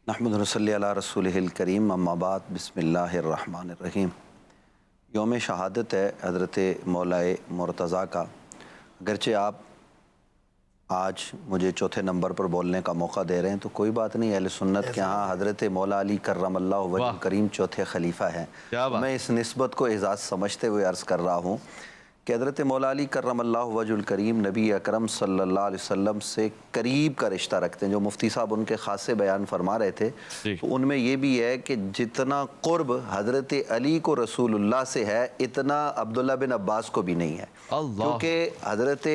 نحمد ونصلی علی رسولہ الکریم اما بعد بسم اللہ الرحمن الرحیم۔ یوم شہادت ہے حضرت مولائے مرتضیٰ کا۔ اگرچہ آپ آج مجھے چوتھے نمبر پر بولنے کا موقع دے رہے ہیں تو کوئی بات نہیں، اہل سنت کے ہاں حضرت مولا علی کرم اللہ وجہ الکریم چوتھے خلیفہ ہیں۔ میں اس نسبت کو اعزاز سمجھتے ہوئے عرض کر رہا ہوں کہ حضرت مولا علی کرم اللہ وجہ الکریم نبی اکرم صلی اللہ علیہ وسلم سے قریب کا رشتہ رکھتے ہیں۔ جو مفتی صاحب ان کے خاصے بیان فرما رہے تھے تو ان میں یہ بھی ہے کہ جتنا قرب حضرت علی کو رسول اللہ سے ہے اتنا عبداللہ بن عباس کو بھی نہیں ہے، کیونکہ حضرت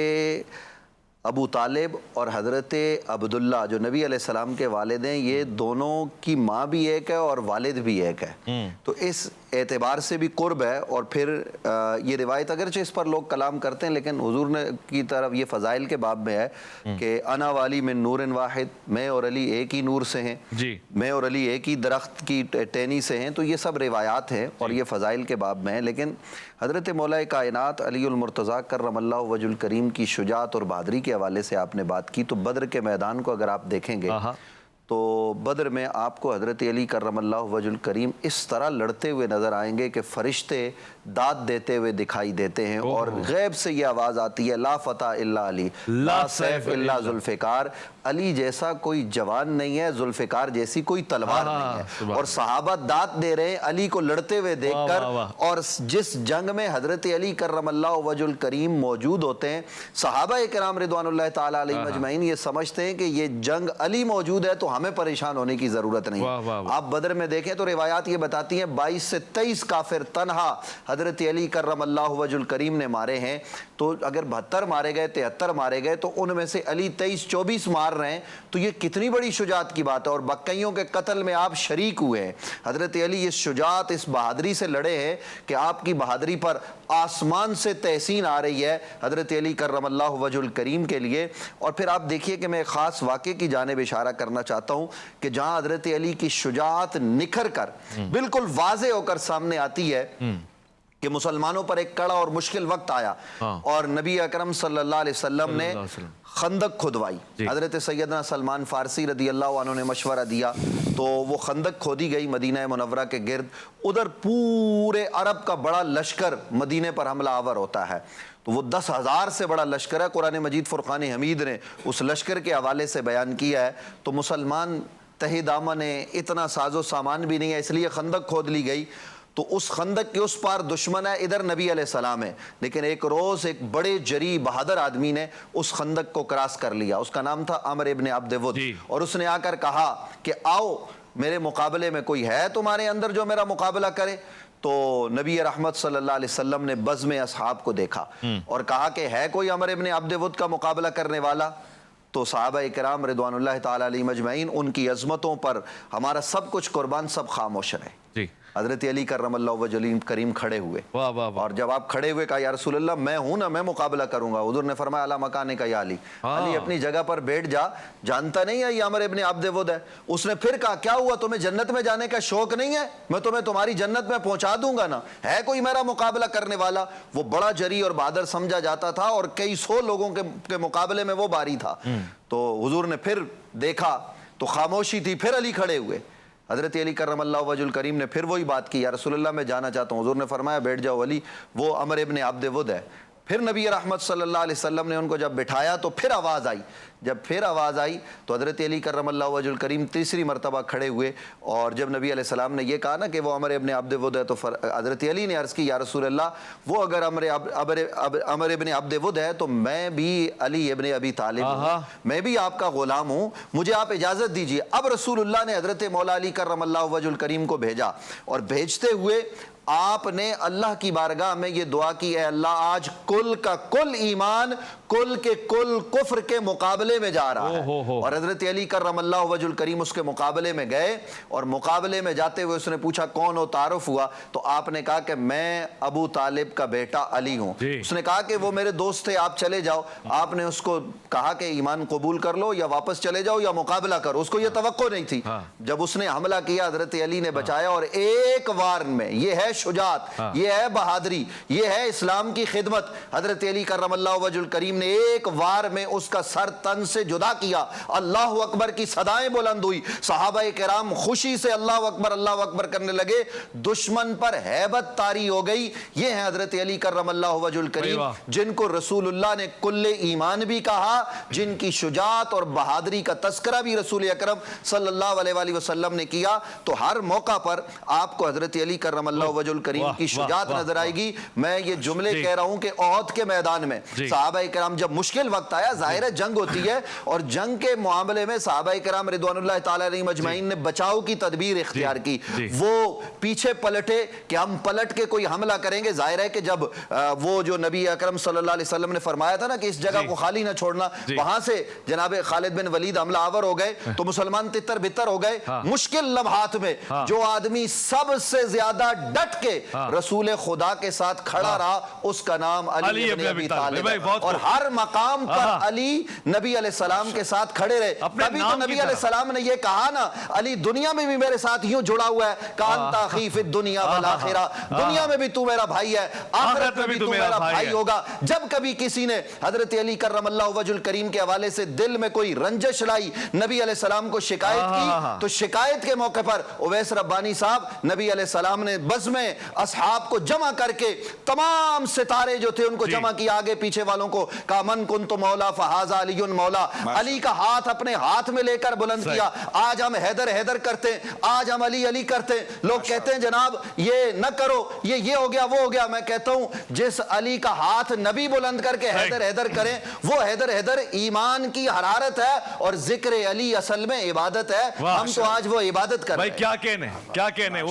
ابو طالب اور حضرت عبداللہ جو نبی علیہ السلام کے والد ہیں، یہ دونوں کی ماں بھی ایک ہے اور والد بھی ایک ہے، تو اس اعتبار سے بھی قرب ہے۔ اور پھر یہ روایت اگرچہ اس پر لوگ کلام کرتے ہیں لیکن حضور نے کی طرف یہ فضائل کے باب میں ہے کہ انا والی من نور واحد، میں اور علی ایک ہی نور سے ہیں، میں اور علی ایک ہی درخت کی ٹہنی سے ہیں، تو یہ سب روایات ہیں اور یہ فضائل کے باب میں ہیں۔ لیکن حضرت مولا کائنات علی المرتضیٰ کرم اللہ وجہ الکریم کی شجاعت اور بہادری کے حوالے سے آپ نے بات کی، تو بدر کے میدان کو اگر آپ دیکھیں گے تو بدر میں آپ کو حضرت علی کرم اللہ وجہ الکریم اس طرح لڑتے ہوئے نظر آئیں گے کہ فرشتے داد دیتے ہوئے دکھائی دیتے ہیں اور غیب سے یہ آواز آتی ہے لا فتح الا علی، لا سیف الا ذوالفقار، علی جیسا کوئی جوان نہیں ہے، ذوالفقار جیسی کوئی تلوار نہیں ہے۔ اور صحابہ داد دے رہے ہیں علی کو لڑتے ہوئے دیکھ کر، اور جس جنگ میں حضرت علی کرم اللہ وجہ الکریم موجود ہوتے ہیں، صحابہ کرام رضوان اللہ تعالیٰ علیہم اجمعین یہ سمجھتے ہیں کہ یہ جنگ علی موجود ہے تو ہمیں پریشان ہونے کی ضرورت نہیں۔ آپ بدر میں دیکھیں تو روایات یہ بتاتی ہیں 22 سے 23 کافر تنہا حضرت علی کرم اللہ وجہ الکریم نے مارے ہیں، تو اگر 72 مارے گئے 73 مارے گئے تو ان میں سے علی 23-24 مار رہے ہیں، تو یہ کتنی بڑی شجاعت کی بات ہے۔ اور بقیوں کے قتل میں آپ شریک ہوئے ہیں، حضرت علی اس شجاعت اس بہادری سے لڑے ہیں کہ آپ کی بہادری پر آسمان سے تحسین آ رہی ہے حضرت علی کرم اللہ وجہ الکریم کے لیے۔ اور پھر آپ دیکھیے کہ میں ایک خاص واقعے کی جانب اشارہ کرنا چاہتا ہوں کہ جہاں حضرت علی کی شجاعت نکھر کر بالکل واضح ہو کر سامنے آتی ہے کہ مسلمانوں پر ایک کڑا اور مشکل وقت آیا اور نبی اکرم صلی اللہ علیہ وسلم نے خندق کھودوائی۔ حضرت سیدنا سلمان فارسی رضی اللہ عنہ نے مشورہ دیا تو وہ خندق کھودی گئی مدینہ منورہ کے گرد۔ ادھر پورے عرب کا بڑا لشکر مدینے پر حملہ آور ہوتا ہے، تو وہ 10,000 سے بڑا لشکر ہے۔ قرآن مجید فرقان حمید نے اس لشکر کے حوالے سے بیان کیا ہے، تو مسلمان تہی دامن ہے، اتنا ساز و سامان بھی نہیں ہے، اس لیے خندق کھود لی گئی۔ تو اس خندق کے اس پار دشمن ہے، ادھر نبی علیہ السلام ہے، لیکن ایک روز ایک بڑے جری بہادر آدمی نے اس خندق کو کراس کر لیا، اس کا نام تھا عمر ابن عبد ود، اور اس نے آ کر کہا کہ آؤ میرے مقابلے میں کوئی ہے تمہارے اندر جو میرا مقابلہ کرے؟ تو نبی رحمت صلی اللہ علیہ وسلم نے بزم اصحاب کو دیکھا اور کہا کہ ہے کوئی عمر ابن عبد ود کا مقابلہ کرنے والا؟ تو صحابہ کرام رضوان اللہ تعالیٰ علیہم اجمعین ان کی عظمتوں پر ہمارا سب کچھ قربان، سب خاموش رہے۔ حضرت علی کرم اللہ وجہ الکریم کھڑے ہوئے، اور جب آپ کھڑے ہوئے کہا یا رسول اللہ میں ہوں نا، میں مقابلہ کروں گا۔ حضور نے فرمایا اعلیٰ مکانے کا یا علی، علی اپنی جگہ پر بیٹھ جا، جانتا نہیں ہے یہ عمر ابن عبد ود ہے۔ اس نے پھر کہا کیا ہوا، تمہیں جنت میں جانے کا شوق نہیں ہے؟ میں تمہیں تمہاری جنت میں پہنچا دوں گا نا، ہے کوئی میرا مقابلہ کرنے والا؟ وہ بڑا جری اور بہادر سمجھا جاتا تھا اور کئی سو لوگوں کے مقابلے میں وہ باری تھا۔ تو حضور نے پھر دیکھا تو خاموشی تھی، پھر علی کھڑے ہوئے۔ حضرت علی کرم اللہ وجہ الکریم نے پھر وہی بات کی، یا رسول اللہ میں جانا چاہتا ہوں۔ حضور نے فرمایا بیٹھ جاؤ علی، وہ عمر ابن عبد ود ہے۔ پھر نبی رحمت صلی اللہ علیہ وسلم نے ان کو جب بٹھایا تو پھر آواز آئی، جب پھر آواز آئی تو حضرت علی کرم اللہ وجہ الکریم تیسری مرتبہ کھڑے ہوئے، اور جب نبی علیہ السلام نے یہ کہا نا کہ وہ عمر ابن عبد ود ہے تو حضرت علی نے عرض کی یا رسول اللہ وہ اگر عمر ابن عبد ود ہے تو میں بھی علی ابن ابی طالب ہوں، میں بھی آپ کا غلام ہوں، مجھے آپ اجازت دیجیے۔ اب رسول اللہ نے حضرت مولا علی کرم اللہ وجہ الکریم کو بھیجا، اور بھیجتے ہوئے آپ نے اللہ کی بارگاہ میں یہ دعا کی، اے اللہ آج کل کا کل ایمان کل کے کل کفر کے مقابلے میں جا رہا ہے۔ اور حضرت علی کرم اللہ وجہ الکریم اس کے مقابلے میں گئے، اور مقابلے میں جاتے ہوئے اس نے پوچھا کون ہو، تعارف ہوا، تو آپ نے کہا کہ میں ابو طالب کا بیٹا علی ہوں۔ اس نے کہا کہ وہ میرے دوست تھے، آپ چلے جاؤ۔ آپ نے اس کو کہا کہ ایمان قبول کر لو یا واپس چلے جاؤ یا مقابلہ کرو، اس کو یہ توقع نہیں تھی۔ جب اس نے حملہ کیا حضرت علی نے بچایا، اور ایک وار میں، یہ ہے شجاعت، یہ ہے بہادری، یہ ہے اسلام کی خدمت۔ حضرت علی کرم اللہ وجہ الکریم نے ایک وار میں اس کا سر تن سے جدا کیا، اللہ اکبر کی صدائیں بلند ہوئی، صحابہ کرام خوشی سے اللہ اکبر کرنے لگے، دشمن پر ہیبت طاری ہو گئی۔ یہ ہیں حضرت علی کرم اللہ وجہ الکریم، جن کو رسول اللہ نے کل ایمان بھی کہا، جن کی شجاعت اور بہادری کا تذکرہ بھی رسول اکرم صلی اللہ علیہ وآلہ وسلم نے کیا۔ تو ہر موقع پر آپ کو حضرت علی کرم اللہ وجہ الکریم کی شجاعت نظر آئے گی۔ میں یہ جملے کہہ رہا ہوں کہ احد کے میدان میں صحابہ کرام جب مشکل وقت آیا، ظاہر ہے جنگ ہوتی ہے، اور جنگ کے معاملے میں صحابہ کرام رضوان اللہ تعالی علیہم اجمعین نے بچاؤ کی تدبیر اختیار کی۔ وہ پیچھے پلٹے کہ ہم پلٹ کے کوئی حملہ کریں گے۔ ظاہر ہے کہ جب وہ جو نبی اکرم صلی اللہ علیہ وسلم نے فرمایا تھا نا کہ اس جگہ کو خالی نہ چھوڑنا، وہاں سے جناب خالد بن ولید حملہ آور ہو گئے تو مسلمان تتر بتر ہو گئے۔ مشکل لمحات میں جو آدمی سب سے زیادہ ڈٹ کے رسول خدا کے ساتھ کھڑا رہا، اس کا نام علی بن ابی طالب ہے، اور ہر مقام پر علی نبی علیہ السلام کے ساتھ کھڑے رہے۔ تبھی تو نبی علیہ السلام نے یہ کہا نا، علی دنیا میں بھی میرے ساتھ یوں جڑا ہوا ہے، کانتا اخی فی الدنیا والآخرہ، دنیا میں بھی تو میرا بھائی ہے، آخرت میں بھی تو میرا بھائی ہوگا۔ جب کبھی کسی نے حضرت علی کرم اللہ وجہ الکریم کے حوالے سے دل میں کوئی رنجش لائی، نبی علیہ السلام کو شکایت کی، تو شکایت کے موقع پر اویس ربانی صاحب نبی علیہ السلام نے بزم اصحاب کو جمع کر کے تمام ستارے جو تھے ان کو جمع کیا، آگے پیچھے والوں کو کہا من کنت مولا فہذا علی مولا، علی کا ہاتھ اپنے ہاتھ میں لے کر بلند کیا۔ آج ہم حیدر حیدر کرتے ہیں، آج ہم علی علی کرتے ہیں، لوگ کہتے ہیں جناب یہ نہ کرو، یہ ہو گیا وہ ہو گیا۔ میں کہتا ہوں جس علی کا ہاتھ نبی بلند کر کے حیدر حیدر کریں، وہ حیدر حیدر ایمان کی حرارت ہے، اور ذکر علی اصل میں عبادت ہے۔ ہم تو آج وہ عبادت کر رہے ہیں۔ بھائی کیا کہنے